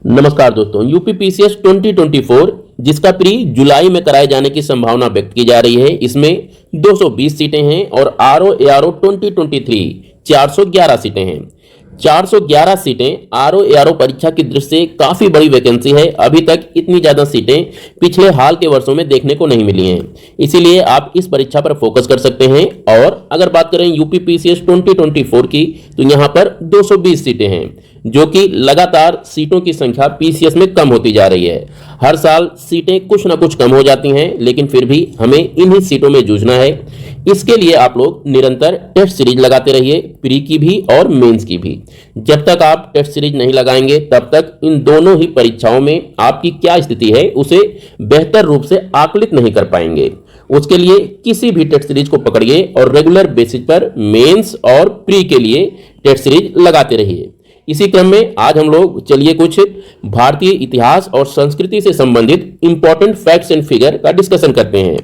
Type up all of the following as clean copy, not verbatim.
नमस्कार दोस्तों, यूपीपीसीएस 2024 जिसका प्री जुलाई में कराए जाने की संभावना व्यक्त की जा रही है। इसमें 220 सीटें हैं और आरओ एआरओ 2023 411 सीटें हैं। 411 सीटें आरओ एआरओ परीक्षा की दृष्टि से काफी बड़ी वैकेंसी है। अभी तक इतनी ज्यादा सीटें पिछले हाल के वर्षों में देखने को नहीं मिली हैं, इसीलिए आप इस परीक्षा पर फोकस कर सकते हैं। और अगर बात करें यूपीपीसीएस 2024 की, तो यहां पर 220 सीटें हैं, जो कि लगातार सीटों की संख्या पीसीएस में कम होती जा रही है। हर साल सीटें कुछ ना कुछ कम हो जाती हैं, लेकिन फिर भी हमें इन्हीं सीटों में जूझना है। इसके लिए आप लोग निरंतर टेस्ट सीरीज लगाते रहिए, प्री की भी और मेंस की भी। जब तक आप टेस्ट सीरीज नहीं लगाएंगे, तब तक इन दोनों ही परीक्षाओं में आपकी क्या स्थिति है उसे बेहतर रूप से आकलित नहीं कर पाएंगे। उसके लिए किसी भी टेस्ट सीरीज को पकड़िए और रेगुलर बेसिस पर मेंस और प्री के लिए टेस्ट सीरीज लगाते रहिए। इसी क्रम में आज हम लोग चलिए कुछ भारतीय इतिहास और संस्कृति से संबंधित इंपॉर्टेंट फैक्ट्स एंड फिगर का डिस्कशन करते हैं।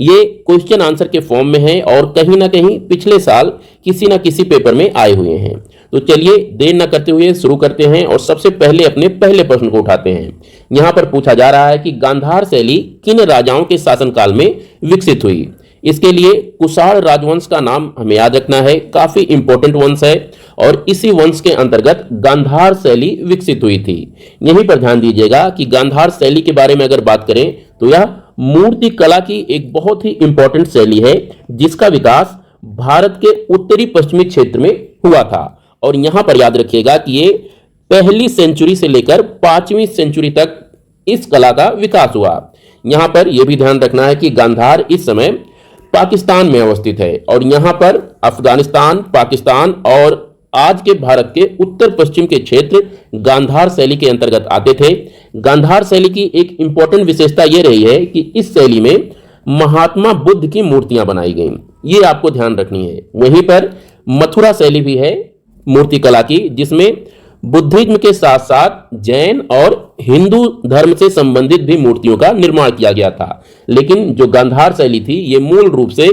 ये क्वेश्चन आंसर के फॉर्म में है और कहीं ना कहीं पिछले साल किसी ना किसी पेपर में आए हुए हैं। तो चलिए देर न करते हुए शुरू करते हैं और सबसे पहले अपने पहले प्रश्न को उठाते हैं। यहां पर पूछा जा रहा है कि गांधार शैली किन राजाओं के शासनकाल में विकसित हुई। इसके लिए कुषाण राजवंश का नाम हमें याद रखना है, काफी इंपॉर्टेंट वंश है और इसी वंश के अंतर्गत गांधार शैली विकसित हुई थी। यहीं पर ध्यान दीजिएगा कि गांधार शैली के बारे में अगर बात करें तो यह मूर्ति कला की एक बहुत ही इंपॉर्टेंट शैली है, जिसका विकास भारत के उत्तरी पश्चिमी क्षेत्र में हुआ था। और यहां पर याद रखिएगा कि ये पहली सेंचुरी से लेकर 5वीं सेंचुरी तक इस कला का विकास हुआ। यहां पर यह भी ध्यान रखना है कि गांधार इस समय पाकिस्तान में अवस्थित है और यहां पर अफगानिस्तान, पाकिस्तान और आज के भारत के उत्तर पश्चिम के क्षेत्र गांधार शैली के अंतर्गत आते थे। गांधार शैली की एक इंपॉर्टेंट विशेषता यह रही है कि इस शैली में महात्मा बुद्ध की मूर्तियां बनाई गई, ये आपको ध्यान रखनी है। वहीं पर मथुरा शैली भी है मूर्ति कला की, जिसमें बुद्धिज्म के साथ साथ जैन और हिंदू धर्म से संबंधित भी मूर्तियों का निर्माण किया गया था। लेकिन जो गांधार शैली थी ये मूल रूप से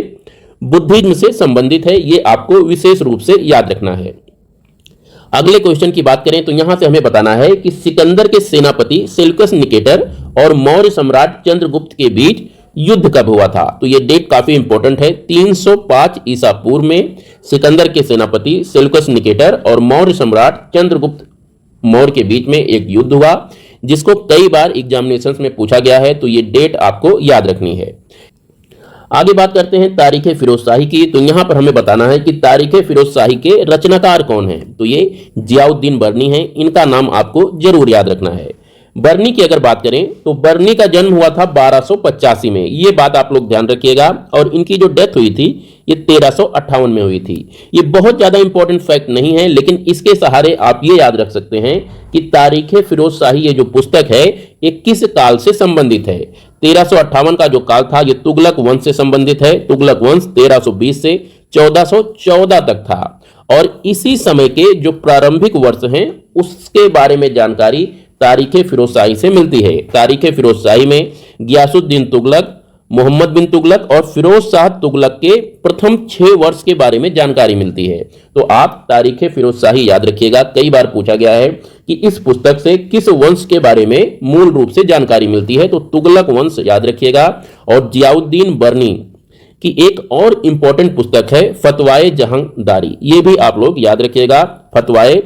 बुद्धिज्म से संबंधित है, ये आपको विशेष रूप से याद रखना है। अगले क्वेश्चन की बात करें तो यहां से हमें बताना है कि सिकंदर के सेनापति सेल्यूकस निकेटर और मौर्य सम्राट चंद्रगुप्त के बीच युद्ध कब हुआ था। तो यह डेट काफी इंपॉर्टेंट है। 305 ईसा पूर्व में सिकंदर के सेनापति सेल्यूकस निकेटर और मौर्य सम्राट चंद्रगुप्त मौर्य के बीच में एक युद्ध हुआ, जिसको कई बार एग्जामिनेशंस में पूछा गया है। तो यह डेट आपको याद रखनी है। आगे बात करते हैं तारीख फिरोज शाही की। तो यहां पर हमें बताना है कि तारीख फिरोज शाही के रचनाकार कौन है। तो ये जियाउद्दीन बर्नी है, इनका नाम आपको जरूर याद रखना है। बर्नी की अगर बात करें तो बर्नी का जन्म हुआ था 1285 में, ये बात आप लोग ध्यान रखिएगा। और इनकी जो डेथ हुई थी ये 1358 में हुई थी। ये बहुत ज्यादा इंपॉर्टेंट फैक्ट नहीं है, लेकिन इसके सहारे आप ये याद रख सकते हैं कि तारीख फिरोज शाही ये जो पुस्तक है ये किस काल से संबंधित है। 1358 का जो काल था ये तुगलक वंश से संबंधित है। तुगलक वंश 1320 से 1414 तक था और इसी समय के जो प्रारंभिक वर्ष हैं उसके बारे में जानकारी तारीख फिरोज शाही से मिलती है। तारीख फिरोज शाही में गियासुद्दीन तुगलक, मोहम्मद बिन तुगलक और फिरोज शाह तुगलक के प्रथम 6 वर्ष के बारे में जानकारी मिलती है। तो आप तारीख फिरोज शाही याद रखिएगा। कई बार पूछा गया है कि इस पुस्तक से किस वंश के बारे में मूल रूप से जानकारी मिलती है, तो तुगलक वंश याद रखिएगा। और जियाउद्दीन बर्नी की एक और इंपॉर्टेंट पुस्तक है फतवाए जहांदारी, ये भी आप लोग याद रखिएगा। फतवाए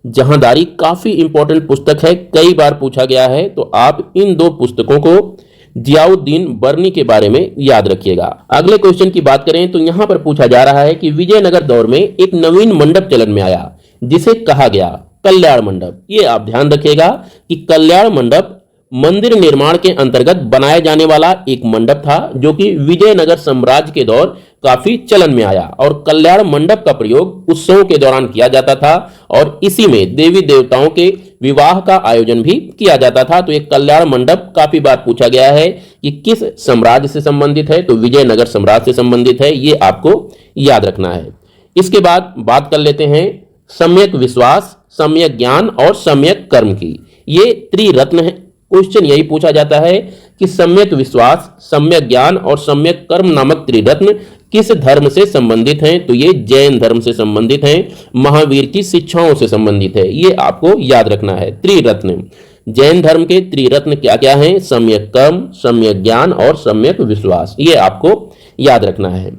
जहांदारी काफी इंपॉर्टेंट पुस्तक है, कई बार पूछा गया है। तो आप इन 2 पुस्तकों को जियाउद्दीन बर्नी के बारे में याद रखिएगा। अगले क्वेश्चन की बात करें तो यहां पर पूछा जा रहा है कि विजयनगर दौर में एक नवीन मंडप चलन में आया, जिसे कहा गया कल्याण मंडप। ये आप ध्यान रखिएगा कि कल्याण मंडप मंदिर निर्माण के अंतर्गत बनाया जाने वाला एक मंडप था, जो कि विजयनगर साम्राज्य के दौर काफी चलन में आया। और कल्याण मंडप का प्रयोग उत्सवों के दौरान किया जाता था और इसी में देवी देवताओं के विवाह का आयोजन भी किया जाता था। तो एक कल्याण मंडप काफी बार पूछा गया है कि किस साम्राज्य से संबंधित है, तो विजयनगर साम्राज्य से संबंधित है, ये आपको याद रखना है। इसके बाद बात कर लेते हैं सम्यक विश्वास, सम्यक ज्ञान और सम्यक कर्म की। ये त्रिरत्न है। क्वेश्चन यही पूछा जाता है कि सम्यक विश्वास, सम्यक ज्ञान और सम्यक कर्म नामक त्रिरत्न किस धर्म से संबंधित हैं? तो ये जैन धर्म से संबंधित हैं, महावीर की शिक्षाओं से संबंधित है। ये आपको याद रखना है। त्रिरत्न, जैन धर्म के त्रिरत्न क्या क्या हैं? सम्यक कर्म, सम्यक ज्ञान और सम्यक विश्वास। ये आपको याद रखना है।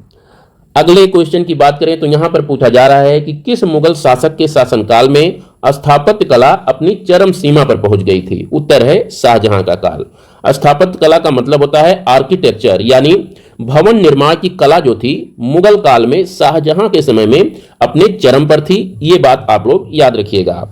अगले क्वेश्चन की बात करें तो यहां पर पूछा जा रहा है कि किस मुगल शासक के शासनकाल में स्थापत्य कला अपनी चरम सीमा पर पहुंच गई थी? उत्तर है शाहजहां का काल। स्थापत्य कला का मतलब होता है आर्किटेक्चर, यानी भवन निर्माण की कला जो थी मुगल काल में शाहजहां के समय में अपने चरम पर थी। ये बात आप लोग याद रखिएगा।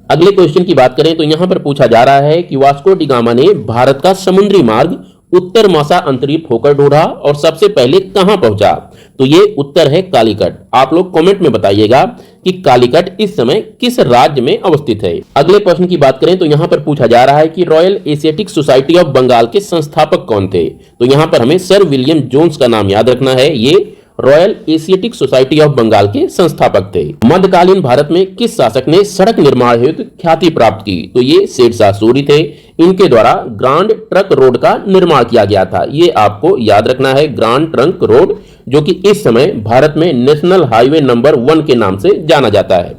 अगले क्वेश्चन की बात करें तो यहां पर पूछा जा रहा है कि वास्को डी गामा ने भारत का समुद्री मार्ग उत्तर मासा अंतरीप होकर ढूंढा और सबसे पहले कहां पहुंचा? तो ये उत्तर है कालीकट। आप लोग कमेंट में बताइएगा कि कालीकट इस समय किस राज्य में अवस्थित है। अगले प्रश्न की बात करें तो यहां पर पूछा जा रहा है कि Royal Asiatic Society of Bengal के संस्थापक कौन थे? तो यहां पर हमें सर विलियम जोन्स का नाम याद रखना है। ये Royal Asiatic Society of Bengal के संस्थापक थे। मध्यकालीन भारत में किस शासक ने सड़क निर्माण हेतु ख्याति प्राप्त की? तो ये शेरशाह सूरी थे। इनके द्वारा ग्रांड ट्रंक रोड का निर्माण किया गया था। ये आपको याद रखना है, ग्रांड ट्रंक रोड, जो कि इस समय भारत में नेशनल हाईवे नंबर 1 के नाम से जाना जाता है।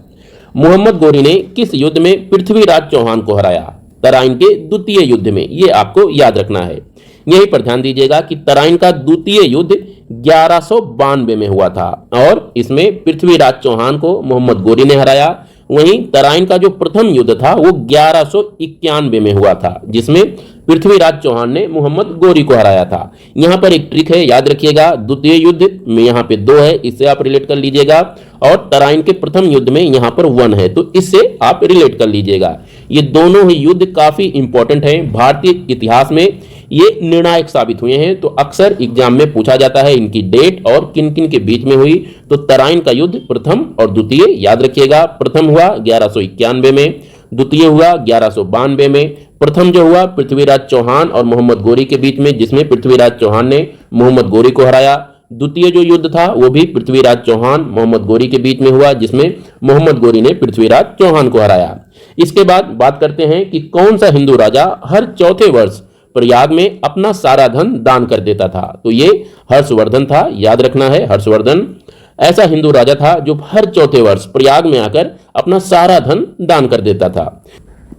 मोहम्मद गोरी ने किस युद्ध में पृथ्वीराज चौहान को हराया? तराइन के द्वितीय युद्ध में। ये आपको याद रखना है। यहीं पर ध्यान दीजिएगा कि तराइन का द्वितीय युद्ध 1192 में हुआ था और इसमें पृथ्वीराज चौहान को मोहम्मद गोरी ने हराया। वहीं तराइन का जो प्रथम युद्ध था वो 1191 में हुआ था, जिसमें पृथ्वीराज चौहान ने मोहम्मद गोरी को हराया था। यहां पर एक ट्रिक है, याद रखिएगा। द्वितीय युद्ध में यहां पे 2 है, इससे आप रिलेट कर लीजिएगा, और तराइन के प्रथम युद्ध में यहां पर 1 है, तो इससे आप रिलेट कर लीजिएगा। ये दोनों ही युद्ध काफी इंपॉर्टेंट हैं भारतीय इतिहास में। ये निर्णायक साबित हुए हैं, तो अक्सर एग्जाम में पूछा जाता है इनकी डेट और किन किन के बीच में हुई। तो तराइन का युद्ध प्रथम और द्वितीय याद रखिएगा। प्रथम हुआ 1191 में, द्वितीय हुआ 1192 में। प्रथम जो हुआ पृथ्वीराज चौहान और मोहम्मद गोरी के बीच में, जिसमें पृथ्वीराज चौहान ने मोहम्मद गोरी को हराया। द्वितीय जो युद्ध था वो भी पृथ्वीराज चौहान मोहम्मद गोरी के बीच में हुआ, जिसमें मोहम्मद गोरी ने पृथ्वीराज चौहान को हराया। इसके बाद बात करते हैं कि कौन सा हिंदू राजा हर चौथे वर्ष प्रयाग में अपना सारा धन दान कर देता था? तो ये हर्षवर्धन था, याद रखना है। हर्षवर्धन ऐसा हिंदू राजा था जो हर चौथे वर्ष प्रयाग में आकर अपना सारा धन दान कर देता था।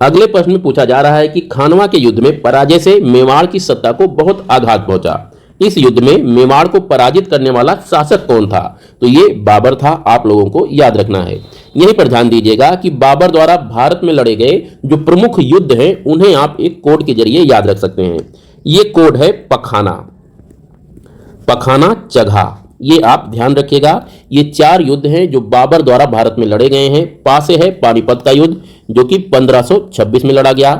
अगले प्रश्न में पूछा जा रहा है कि खानवा के युद्ध में पराजय से मेवाड़ की सत्ता को बहुत आघात पहुंचा। इस युद्ध में मेवाड़ को पराजित करने वाला शासक कौन था? तो ये बाबर था। आप लोगों को याद रखना है। यहीं पर ध्यान दीजिएगा कि बाबर द्वारा भारत में लड़े गए जो प्रमुख युद्ध हैं उन्हें आप एक कोड के जरिए याद रख सकते हैं। ये कोड है पखाना, पखाना चगहा। ये आप ध्यान रखिएगा। ये 4 युद्ध हैं जो बाबर द्वारा भारत में लड़े गए हैं। पा से है पानीपत का युद्ध जो कि 1526 में लड़ा गया।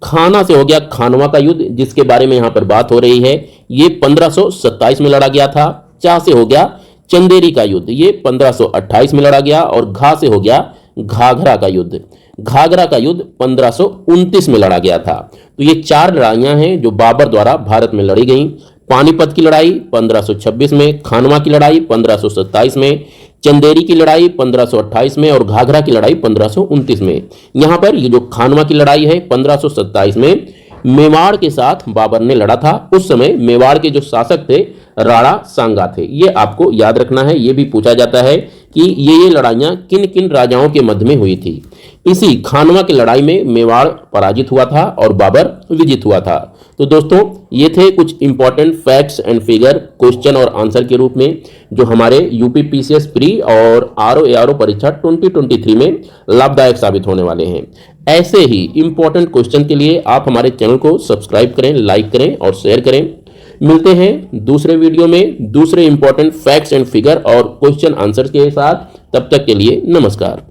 खाना से हो गया खानवा का युद्ध जिसके बारे में यहां पर बात हो रही है, ये 1527 में लड़ा गया था। चा से हो गया चंदेरी का युद्ध, ये 1528 में लड़ा गया। और घा से हो गया घाघरा का युद्ध, घाघरा का युद्ध 1529 में लड़ा गया था। तो ये 4 लड़ाइयां हैं जो बाबर द्वारा भारत में लड़ी गई। पानीपत की लड़ाई 1526 में, खानवा की लड़ाई 1527 में, चंदेरी की लड़ाई 1528 में और घाघरा की लड़ाई 1529 में। यहां पर ये जो खानवा की लड़ाई है 1527 में मेवाड़ के साथ बाबर ने लड़ा था। उस समय मेवाड़ के जो शासक थे राणा सांगा थे। ये आपको याद रखना है। ये भी पूछा जाता है कि ये लड़ाइयां किन किन राजाओं के मध्य में हुई थी। इसी खानवा की लड़ाई में मेवाड़ पराजित हुआ था और बाबर विजित हुआ था। तो दोस्तों ये थे कुछ important facts and figure question और आंसर के रूप में जो हमारे यूपी पीसीएस प्री और आरओ परीक्षा 2023 में लाभदायक साबित होने वाले हैं। ऐसे ही इंपॉर्टेंट क्वेश्चन के लिए आप हमारे चैनल को सब्सक्राइब करें, लाइक करें और शेयर करें। मिलते हैं दूसरे वीडियो में दूसरे इंपॉर्टेंट फैक्ट्स एंड फिगर और क्वेश्चन आंसर के साथ। तब तक के लिए नमस्कार।